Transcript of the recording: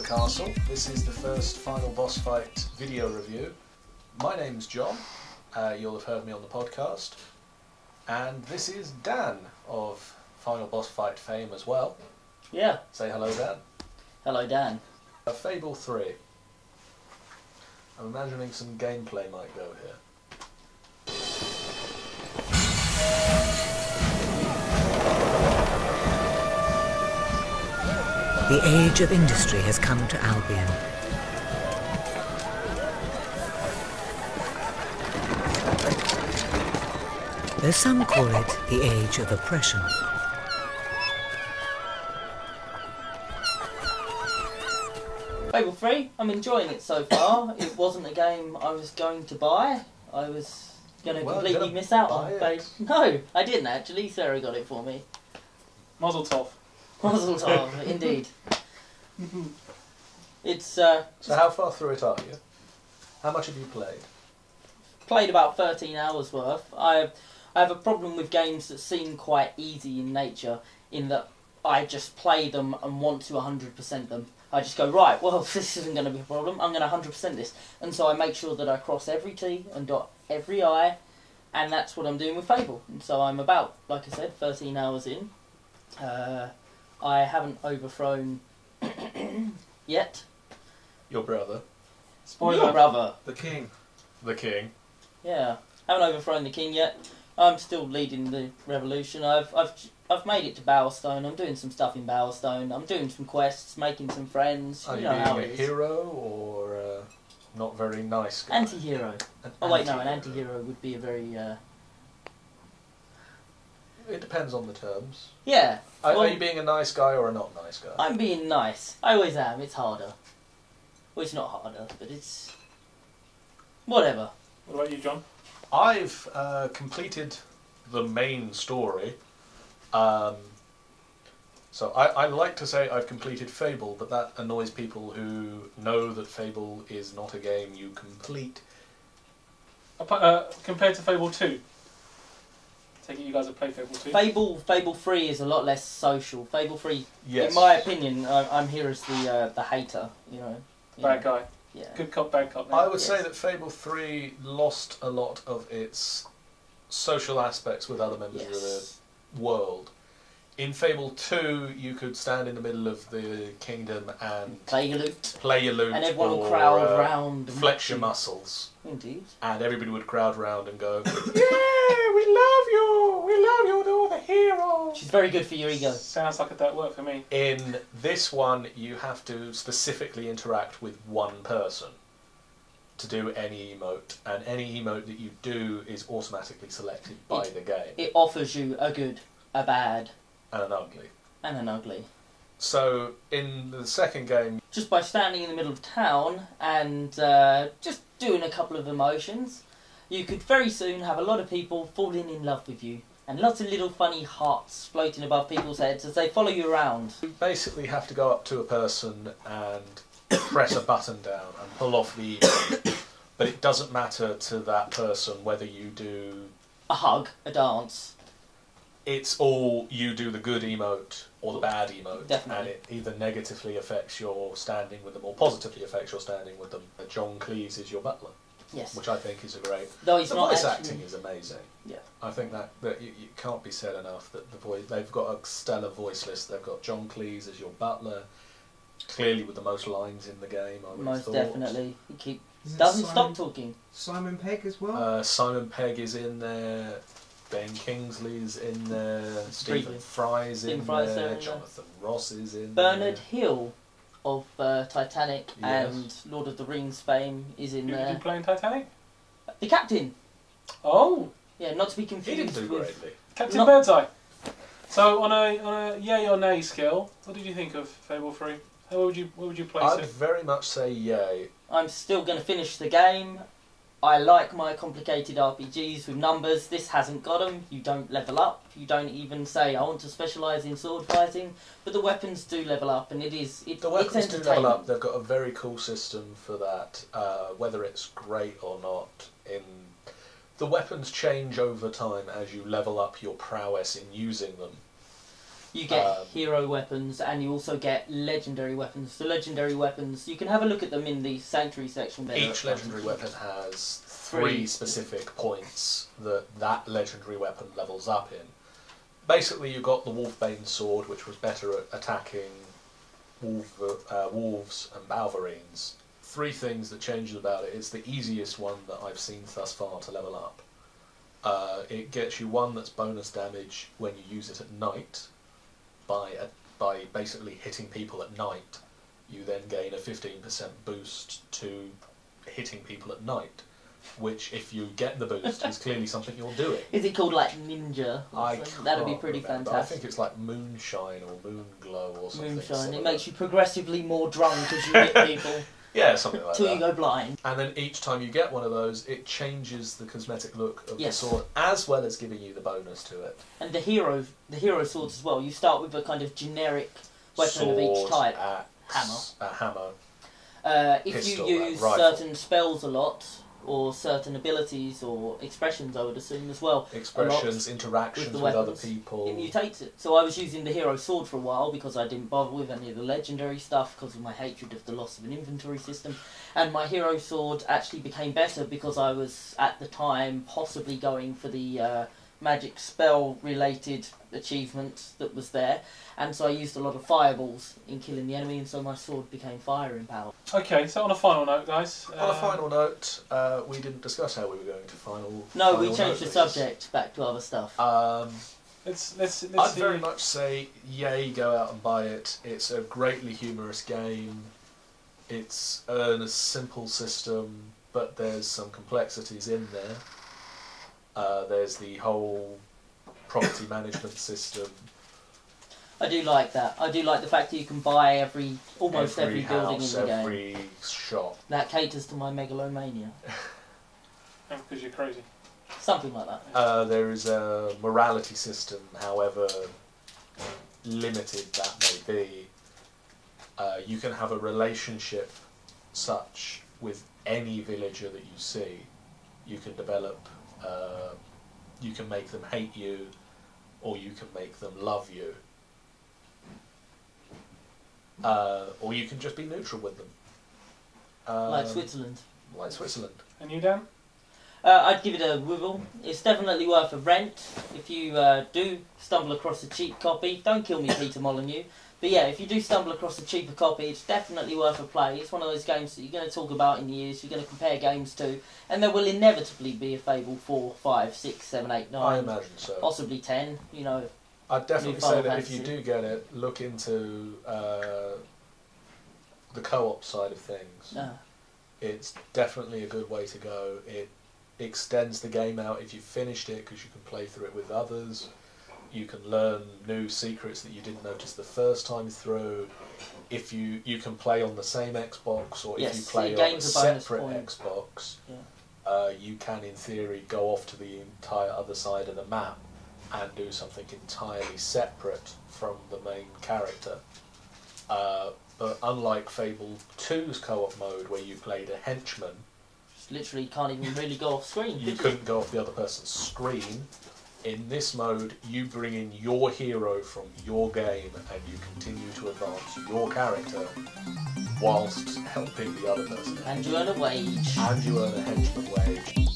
Castle. This is the first final boss fight video review. My name's John, you'll have heard me on the podcast, and this is Dan of Final Boss Fight fame as well. Yeah. Say hello, Dan. Hello, Dan. Fable 3. I'm imagining some gameplay might go here. The age of industry has come to Albion. Though some call it the age of oppression. Fable 3, I'm enjoying it so far. It wasn't a game I was going to buy. I was going to completely miss out on Fable. No, I didn't actually. Sarah got it for me. Mazel tov. Mazel tov, indeed. It's So how far through it are you? How much have you played? Played about 13 hours worth. I have a problem with games that seem quite easy in nature, in that I just play them and want to 100% them. I just go, right, well, this isn't going to be a problem, I'm going to 100% this. And so I make sure that I cross every T and dot every I, and that's what I'm doing with Fable. And so I'm about, like I said, 13 hours in. I haven't overthrown yet. Your brother. Spoiler. Your brother. The king. The king. Yeah, haven't overthrown the king yet. I'm still leading the revolution. I've made it to Bowerstone. I'm doing some stuff in Bowerstone. I'm doing some quests, making some friends. Are you know how being it a is. hero or a not very nice guy? Anti-hero. Oh wait, no, an anti-hero would be a very. It depends on the terms. Yeah. Are you being a nice guy or a not nice guy? I'm being nice. I always am. It's harder. Well, it's not harder, but it's whatever. What about you, John? I've completed the main story. So I like to say I've completed Fable, but that annoys people who know that Fable is not a game you complete. Compared to Fable 2? Take it you guys have played Fable 2? Fable 3 is a lot less social. Fable 3, Yes. in my opinion, I'm here as the hater. You know. Bad guy. Yeah. Good cop, bad cop. I would say that Fable 3 lost a lot of its social aspects with other members of the world. In Fable 2, you could stand in the middle of the kingdom and Play your loot. And everyone will crowd round and flex your muscles. Indeed. And everybody would crowd round and go, yeah, we love you, you're the hero. She's very good for your ego. Sounds like it don't work for me. In this one, you have to specifically interact with one person to do any emote, and any emote that you do is automatically selected by the game. It offers you a good, a bad, and an ugly. and an ugly. So, in the second game... Just by standing in the middle of town and just doing a couple of emotions, you could very soon have a lot of people falling in love with you. And lots of little funny hearts floating above people's heads as they follow you around. You basically have to go up to a person and press a button down and pull off the emote. But it doesn't matter to that person whether you do... A hug, a dance. It's all you do the good emote or the bad emote. Definitely. And it either negatively affects your standing with them or positively affects your standing with them. John Cleese is your butler. Yes. Which I think is a great... Though he's the not voice actually... acting is amazing. Yeah. I think that you can't be said enough that the voice... They've got a stellar voice list. They've got John Cleese as your butler, clearly with the most lines in the game, I would have Most thought. definitely. He doesn't stop talking. Simon Pegg as well? Simon Pegg is in there, Ben Kingsley's in there, Stephen Fry's in there, Jonathan Ross is in Bernard there. Hill of Titanic Yes. and Lord of the Rings fame is in Who there. did you play in Titanic? The captain. Oh! Yeah, not to be He confused didn't do with... greatly. Captain Birdseye. So on a yay or nay scale, what did you think of Fable 3? Where would you place I'd it? very much say yay. I'm still going to finish the game. I like my complicated RPGs with numbers. This hasn't got them. You don't level up. You don't even say, I want to specialise in sword fighting. But the weapons do level up, and The it's weapons do level entertaining. up. They've got a very cool system for that. Whether it's great or not, the weapons change over time as you level up your prowess in using them. You get hero weapons, and you also get legendary weapons. The legendary weapons, you can have a look at them in the Sanctuary section. Each legendary weapon has 3 specific points that legendary weapon levels up in. Basically, you got the Wolfbane sword, which was better at attacking wolves and Balverines. 3 things that changes about it. It's the easiest one that I've seen thus far to level up. It gets you 1 that's bonus damage when you use it at night. By basically hitting people at night, you then gain a 15% boost to hitting people at night, which, if you get the boost, is clearly something you're doing. Is it called like Ninja? That'd be pretty fantastic. I think it's like Moonshine or Moonglow or something. Moonshine. It makes you progressively more drunk as you hit people. Yeah, something like that. Till you go blind. And then each time you get one of those, it changes the cosmetic look of the sword, as well as giving you the bonus to it. And the hero swords as well. You start with a kind of generic weapon sword, of each type. Axe, hammer. If pistol, you use certain spells a lot, or certain abilities or expressions, I would assume as well. Expressions, interactions with other people. It mutates it. So I was using the hero sword for a while because I didn't bother with any of the legendary stuff because of my hatred of the loss of an inventory system. And my hero sword actually became better because I was, at the time, possibly going for the magic spell related achievement that was there. And so I used a lot of fireballs in killing the enemy, and so my sword became fire empowered. Okay, so on a final note, guys. On a final note, we didn't discuss how we were going to final. No, we changed the subject back to other stuff. Let's I'd very much say, yay, go out and buy it. It's a greatly humorous game. It's a simple system, but there's some complexities in there. There's the whole property management system. I do like that. I do like the fact that you can buy almost every building in the game. Every shop. That caters to my megalomania. Because you're crazy. Something like that. There is a morality system, however limited that may be. You can have a relationship such with any villager that you see. You can develop, you can make them hate you, or you can make them love you. Or you can just be neutral with them. Like Switzerland. Like Switzerland. And you, Dan? I'd give it a wiggle. It's definitely worth a rent. If you do stumble across a cheap copy, don't kill me, Peter Molyneux. But yeah, if you do stumble across a cheaper copy, it's definitely worth a play. It's one of those games that you're going to talk about in years, you're going to compare games to, and there will inevitably be a Fable 4, 5, 6, 7, 8, 9. I imagine so. Possibly 10, you know. I'd definitely say that if you do get it, look into the co-op side of things. It's definitely a good way to go. It extends the game out if you've finished it, because you can play through it with others. You can learn new secrets that you didn't notice the first time through. If you can play on the same Xbox, or if you play on a separate Xbox, you can, in theory, go off to the entire other side of the map and do something entirely separate from the main character. But unlike Fable 2's co-op mode, where you played a henchman, just literally can't even really go off screen. You couldn't go off the other person's screen. In this mode, you bring in your hero from your game, and you continue to advance your character whilst helping the other person. And you earn a wage. And you earn a henchman wage.